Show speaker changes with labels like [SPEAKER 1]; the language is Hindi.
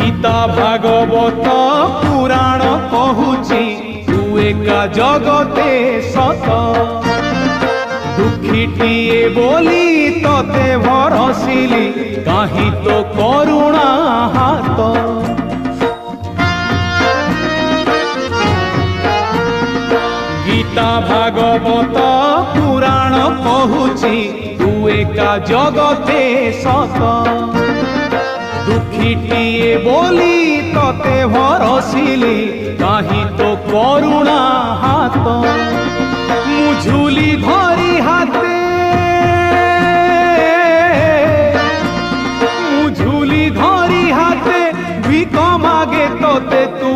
[SPEAKER 1] गीता भागवत पुराण कहूची तू एका जगते सत दुखीटिए बोली तते भरसिली काहि तो करुणा हाथ गीता भागवत पुराण कहूची तू एका जगते सत दुखीटिए बोली तते भरसिली काहि तो करुणा हाथ मुझुली धरी हाथे मुझुली धरी हाथे भिक मागे तते तू